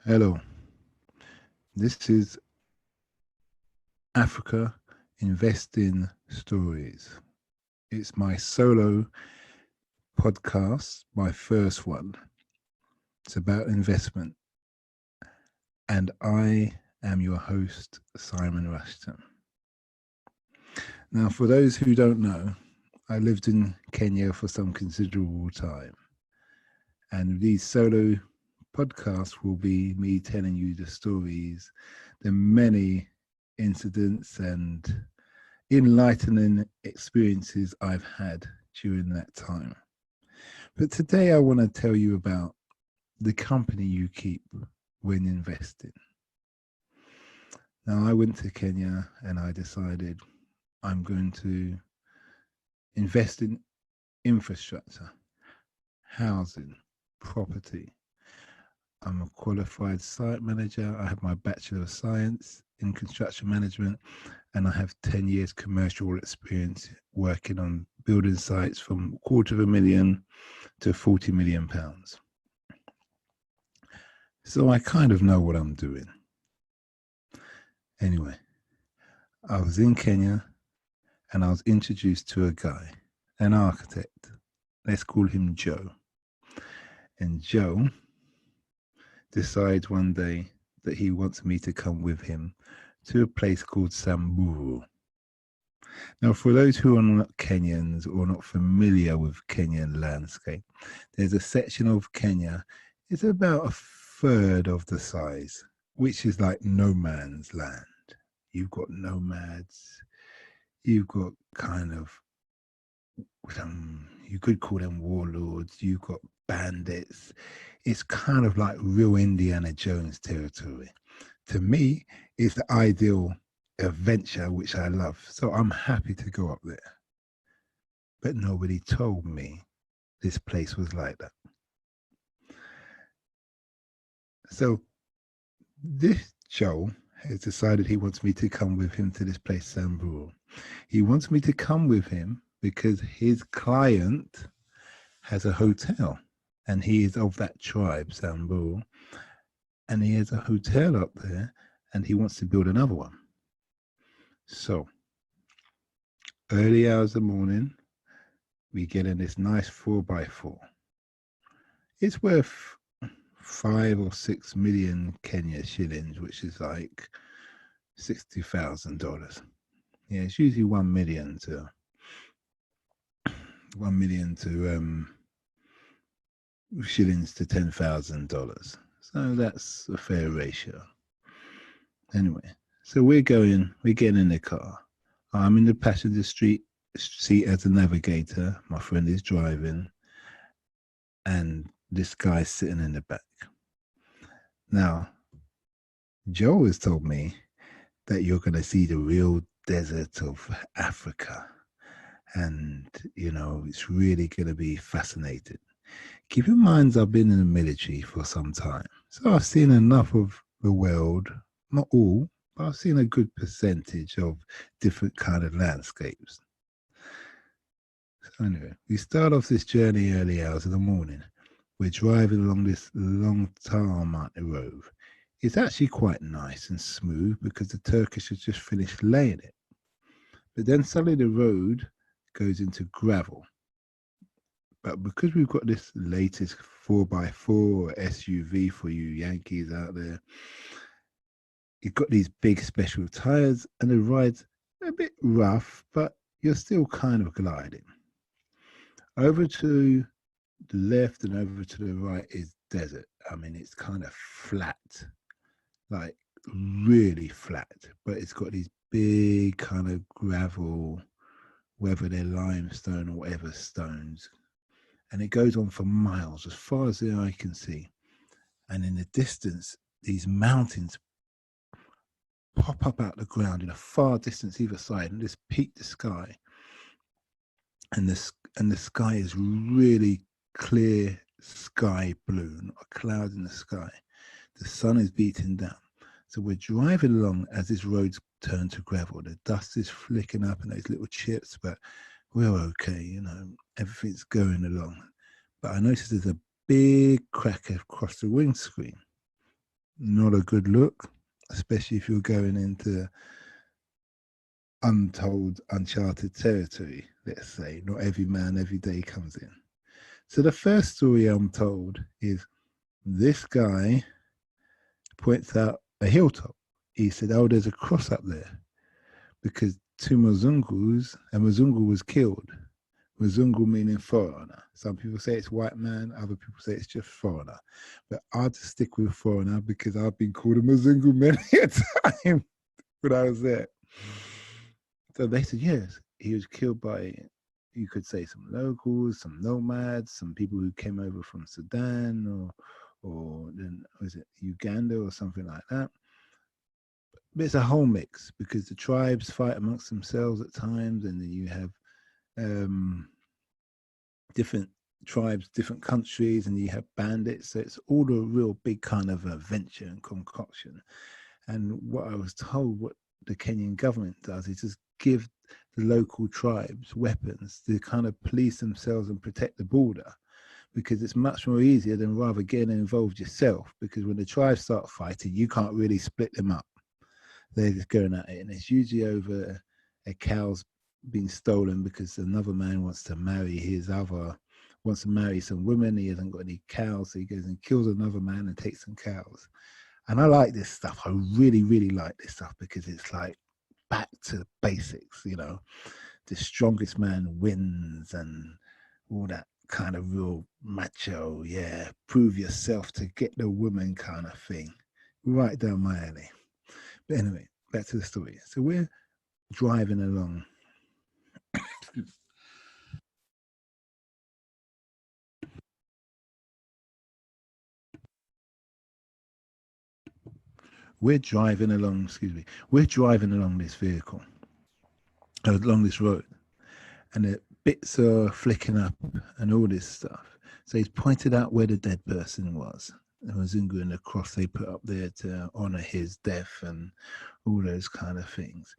Hello, this is Africa Investing Stories. It's my solo podcast, my first one. It's about investment, and I am your host, Simon Rushton. Now, for those who don't know, I lived in Kenya for some considerable time, and these solo podcasts will be me telling you the stories, the many incidents and enlightening experiences I've had during that time. But today I want to tell you about the company you keep when investing. Now, I went to Kenya and I decided I'm going to invest in infrastructure, housing, property. I'm a qualified site manager. I have my Bachelor of Science in Construction Management, and I have 10 years commercial experience working on building sites from £250,000 to £40 million. So I kind of know what I'm doing. Anyway, I was in Kenya and I was introduced to a guy, an architect. Let's call him Joe. And Joe decides one day that he wants me to come with him to a place called Samburu. Now, for those who are not Kenyans or not familiar with Kenyan landscape, there's a section of Kenya, it's about a third of the size, which is like no man's land. You've got nomads, you've got kind of, you could call them warlords, you've got bandits. It's kind of like real Indiana Jones territory. To me, it's the ideal adventure, which I love. So I'm happy to go up there. But nobody told me this place was like that. So this Joe has decided he wants me to come with him to this place, Samburu. He wants me to come with him because his client has a hotel and he is of that tribe, Samburu. And he has a hotel up there and he wants to build another one. So early hours of the morning, we get in this nice 4x4. It's worth 5 or 6 million Kenya shillings, which is like $60,000. Yeah, it's usually 1 million to 1 million to shillings to $10,000. So that's a fair ratio. Anyway, so we're getting in the car. I'm in the passenger seat as a navigator. My friend is driving, and this guy's sitting in the back. Now, Joe has told me that you're going to see the real desert of Africa. And, it's really going to be fascinating. Keep in mind, I've been in the military for some time. So I've seen enough of the world, not all, but I've seen a good percentage of different kind of landscapes. So anyway, we start off this journey early hours of the morning. We're driving along this long tarmac road. It's actually quite nice and smooth because the Turkish has just finished laying it. But then suddenly the road goes into gravel. But because we've got this latest 4x4 SUV for you Yankees out there, you've got these big special tires and the ride's a bit rough, but you're still kind of gliding. Over to the left and over to the right is desert. I mean, it's kind of flat, like really flat, but it's got these big kind of gravel, whether they're limestone or whatever stones. And it goes on for miles, as far as the eye can see. And in the distance, these mountains pop up out the ground in a far distance either side and just peak the sky. And the sky is really clear sky blue, not a cloud in the sky. The sun is beating down. So we're driving along as this road's turned to gravel. The dust is flicking up and those little chips, but we're okay, everything's going along. But I noticed there's a big crack across the windscreen. not a good look, especially if you're going into untold, uncharted territory, let's say. Not every man every day comes in. So the first story I'm told is this guy points out a hilltop. He said, "Oh, there's a cross up there because two Mzungus, a Mzungu was killed. Mzungu meaning foreigner. Some people say it's white man, other people say it's just foreigner. But I'll just stick with foreigner because I've been called a Mzungu many a time when I was there." So they said, yes, he was killed by, you could say, some locals, some nomads, some people who came over from Sudan or then was it Uganda or something like that. But it's a whole mix because the tribes fight amongst themselves at times, and then you have different tribes, different countries, and you have bandits. So it's all a real big kind of adventure and concoction. And what I was told, what the Kenyan government does is just give the local tribes weapons to kind of police themselves and protect the border, because it's much more easier than rather getting involved yourself, because when the tribes start fighting, you can't really split them up. They're just going at it, and it's usually over a cow's been stolen because another man wants to marry some women. He hasn't got any cows, so he goes and kills another man and takes some cows. And I like this stuff. I really, really like this stuff because it's like back to basics, the strongest man wins and all that kind of real macho, yeah, prove yourself to get the woman kind of thing. Right down my alley. But anyway, back to the story. So we're driving along. We're driving along, excuse me, we're driving along this vehicle, along this road, and the bits are flicking up and all this stuff. So he's pointed out where the dead person was. The Mzungu and the cross they put up there to honor his death and all those kind of things.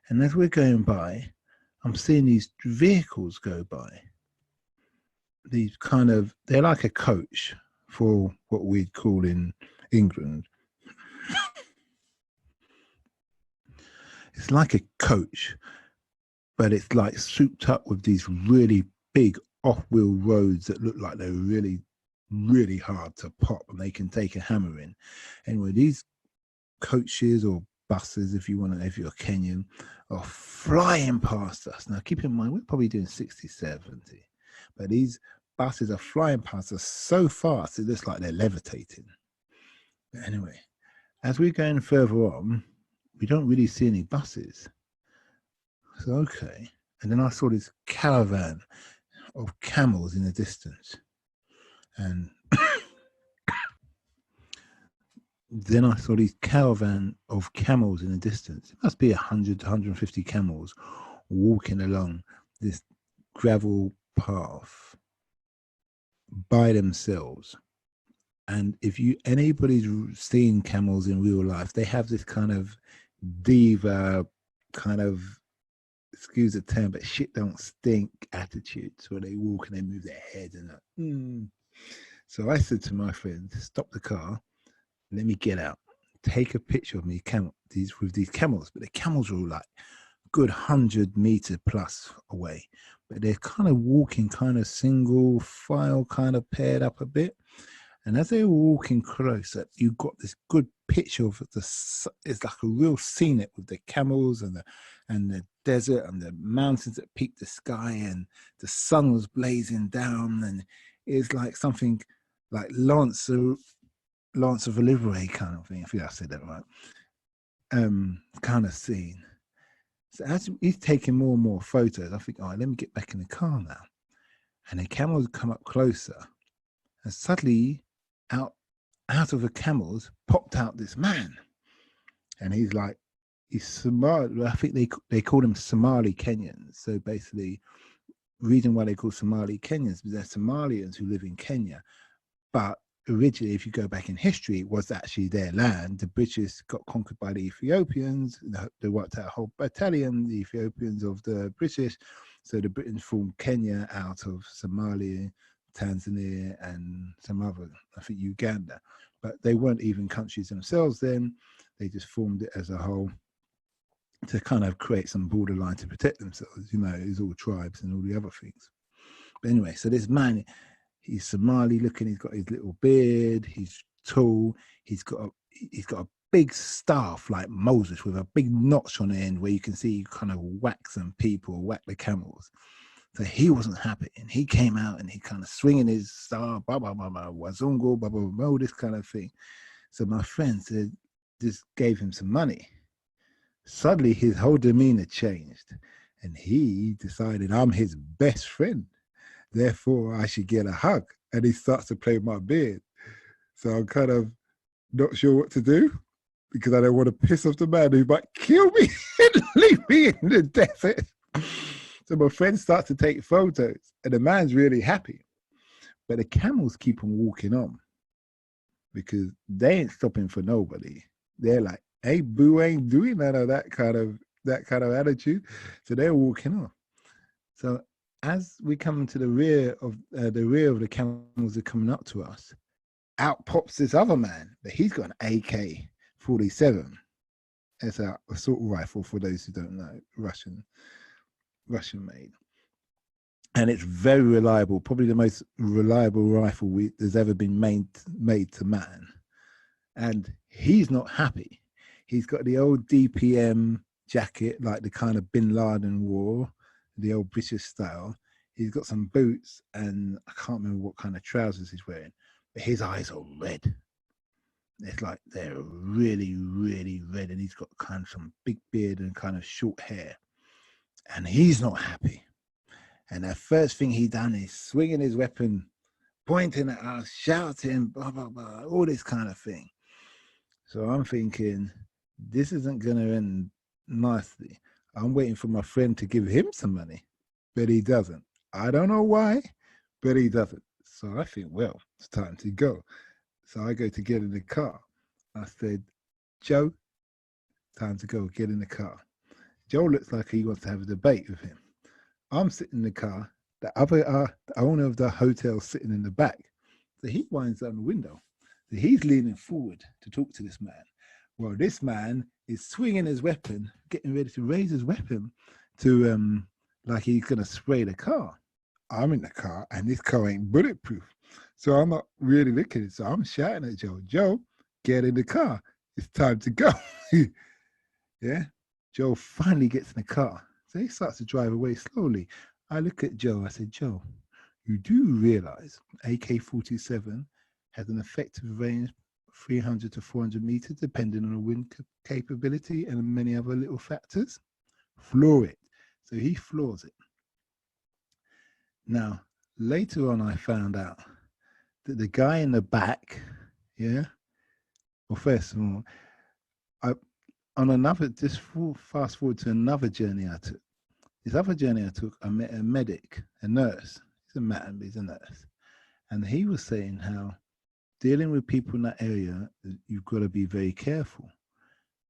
And as we're going by, I'm seeing these vehicles go by. These kind of, they're like a coach for what we'd call in England. It's like a coach, but it's like souped up with these really big off-wheel roads that look like they're really, really hard to pop, and they can take a hammer in. Anyway, these coaches or buses, if you're Kenyan, are flying past us. Now, keep in mind, we're probably doing 60, 70, but these buses are flying past us so fast, it looks like they're levitating. But anyway, as we're going further on, we don't really see any buses. So, okay. And then I saw this caravan of camels in the distance. And then I saw these caravan of camels in the distance. It must be 100 to 150 camels walking along this gravel path by themselves. And if anybody's seen camels in real life, they have this kind of diva kind of, excuse the term, but shit don't stink attitude. So they walk and they move their head and like, So I said to my friend, stop the car, let me get out, take a picture of me with these camels. But the camels were all like a good 100-meter plus away. But they're kind of walking kind of single file, kind of paired up a bit. And as they were walking closer, you got this good picture of it's like a real scenic with the camels and the desert and the mountains that peak the sky, and the sun was blazing down, and it's like something like Lance of Olivier kind of thing, if I said that right. Kind of scene. So as he's taking more and more photos, I think, all right, let me get back in the car now. And the camels come up closer, and suddenly out of the camels popped out this man, and he's Somali. I think they call him Somali Kenyans. So basically, reason why they call Somali Kenyans is they're Somalians who live in Kenya, but originally, if you go back in history, it was actually their land. The British got conquered by the Ethiopians. They wiped out a whole battalion, the Ethiopians of the British. So the British formed Kenya out of Somalia, Tanzania, and some other, I think Uganda. but they weren't even countries themselves then. They just formed it as a whole to kind of create some borderline to protect themselves. You know, it's all tribes and all the other things. But anyway, so this man, he's Somali looking, he's got his little beard, he's tall, he's got a big staff like Moses with a big notch on the end where you can see kind of whack some people, whack the camels. So he wasn't happy, and he came out and he kind of swinging his star, blah, blah, blah, blah, wazungo, blah, blah, blah, all this kind of thing. So my friend said, just gave him some money. Suddenly his whole demeanor changed, and he decided I'm his best friend. Therefore, I should get a hug. And he starts to play with my beard. So I'm kind of not sure what to do, because I don't want to piss off the man who might kill me and leave me in the desert. So my friend starts to take photos, and the man's really happy. But the camels keep on walking on, because they ain't stopping for nobody. They're like, hey, boo ain't doing none of that kind of attitude. So they're walking on. So as we come to the rear of the camels are coming up to us, out pops this other man, but he's got an AK-47. It's an assault rifle, for those who don't know, Russian made. And it's very reliable, probably the most reliable rifle there's ever been made to man. And he's not happy. He's got the old DPM jacket, like the kind of Bin Laden wore, the old British style. He's got some boots, and I can't remember what kind of trousers he's wearing, but his eyes are red. It's like they're really, really red, and he's got kind of some big beard and kind of short hair. And he's not happy. And the first thing he done is swinging his weapon, pointing at us, shouting, blah, blah, blah, all this kind of thing. So I'm thinking, this isn't going to end nicely. I'm waiting for my friend to give him some money, but he doesn't. I don't know why, but he doesn't. So I think, well, it's time to go. So I go to get in the car. I said, Joe, time to go, get in the car. Joe looks like he wants to have a debate with him. I'm sitting in the car. The owner of the hotel sitting in the back. So he winds down the window. So he's leaning forward to talk to this man. Well, this man is swinging his weapon, getting ready to raise his weapon to like he's going to spray the car. I'm in the car, and this car ain't bulletproof. So I'm not really looking at it. So I'm shouting at Joe, Joe, get in the car. It's time to go. Yeah. Joe finally gets in the car. So he starts to drive away slowly. I look at Joe. I said, Joe, you do realize AK-47 has an effective range of 300 to 400 meters, depending on the wind capability and many other little factors? Floor it. So he floors it. Now, later on, I found out that the guy in the back, yeah, well, first of all, just fast forward to another journey I took. This other journey I took, I met a medic, a nurse. He's a man, but he's a nurse. And he was saying how dealing with people in that area, you've got to be very careful,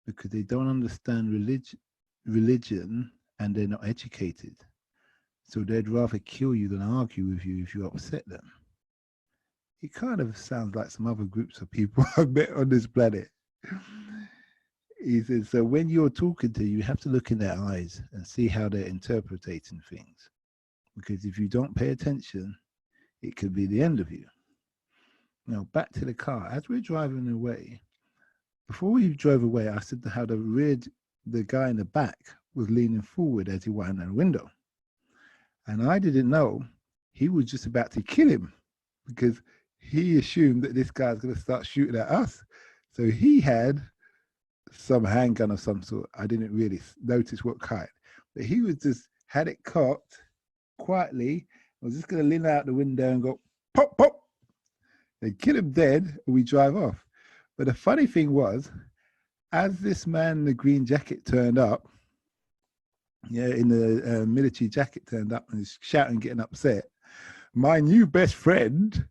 because they don't understand religion and they're not educated. So they'd rather kill you than argue with you if you upset them. It kind of sounds like some other groups of people I've met on this planet. He says, so when you're talking to, you have to look in their eyes and see how they're interpreting things. Because if you don't pay attention, it could be the end of you. Now, back to the car. As we're driving away, before we drove away, I said how the guy in the back was leaning forward as he went out the window. And I didn't know he was just about to kill him, because he assumed that this guy's going to start shooting at us. So he had some handgun of some sort. I didn't really notice what kind, but he was just had it cocked quietly. I was just going to lean out the window and go pop, pop. They kill him dead, and we drive off. But the funny thing was, as this man in the green jacket turned up, yeah, in the military jacket turned up and he's shouting, getting upset, my new best friend,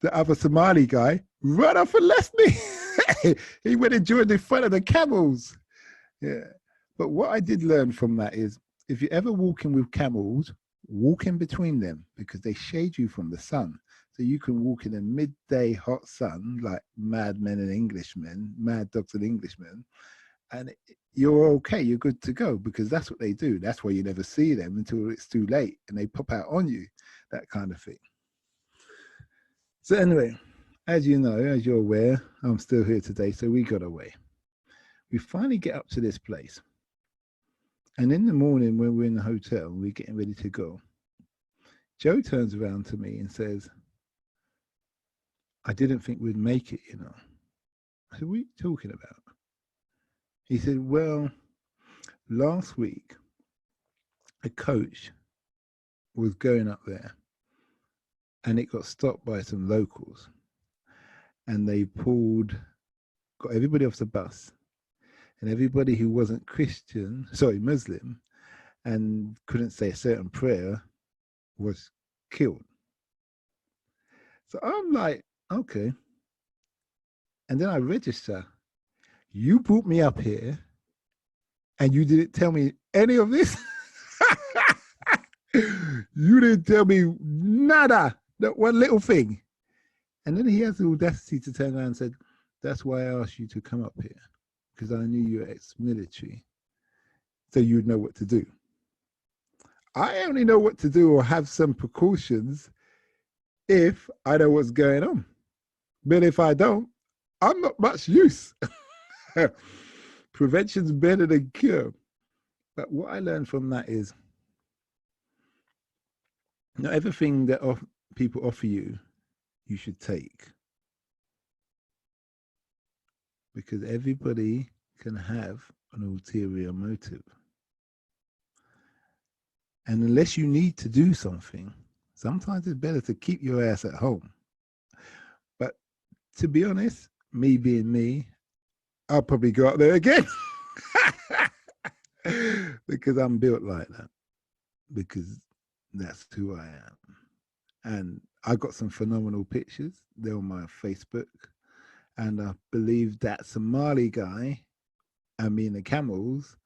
the other Somali guy, ran off and left me. He went and joined in front of the camels. Yeah. But what I did learn from that is, if you're ever walking with camels, walk in between them, because they shade you from the sun. So you can walk in a midday hot sun like mad men and Englishmen, mad dogs and Englishmen, and you're okay. You're good to go because that's what they do. That's why you never see them until it's too late and they pop out on you, that kind of thing. So anyway, as you know, as you're aware, I'm still here today. So we got away. We finally get up to this place. And in the morning when we're in the hotel, we're getting ready to go. Joe turns around to me and says, I didn't think we'd make it, you know. I said, what are you talking about? He said, well, last week, a coach was going up there and it got stopped by some locals. And they got everybody off the bus. And everybody who wasn't Muslim, and couldn't say a certain prayer was killed. So I'm like, okay. And then I register. You brought me up here and you didn't tell me any of this? You didn't tell me nada, not one little thing. And then he has the audacity to turn around and said, that's why I asked you to come up here, because I knew you were ex-military, so you'd know what to do. I only know what to do or have some precautions if I know what's going on. But if I don't, I'm not much use. Prevention's better than cure. But what I learned from that is not everything that people offer you, you should take. Because everybody can have an ulterior motive. And unless you need to do something, sometimes it's better to keep your ass at home. But to be honest, me being me, I'll probably go out there again. Because I'm built like that. Because that's who I am. And I got some phenomenal pictures. They're on my Facebook. And I believe that Somali guy, the camels,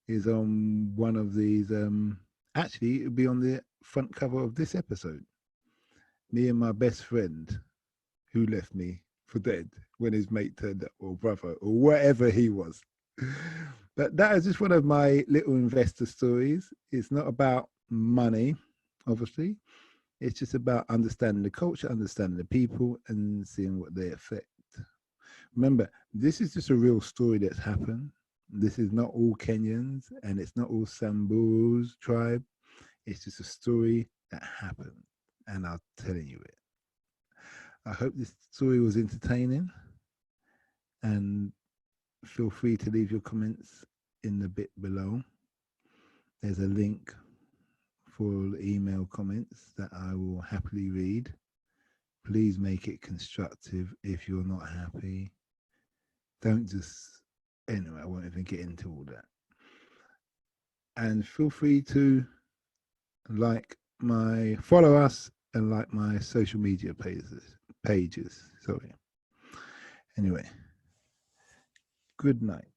is on one of these. Actually, it'll be on the front cover of this episode. Me and my best friend, who left me for dead when his mate turned up, or brother, or whatever he was. But that is just one of my little investor stories. It's not about money, obviously. It's just about understanding the culture, understanding the people, and seeing what they affect. Remember, this is just a real story that's happened. This is not all Kenyans, and it's not all Samburu's tribe. It's just a story that happened, and I'm telling you it. I hope this story was entertaining, and feel free to leave your comments in the bit below. There's a link for email comments that I will happily read. Please make it constructive. If you're not happy, don't just, anyway, I won't even get into all that. And feel free to follow us and like my social media pages. Sorry. Anyway, good night.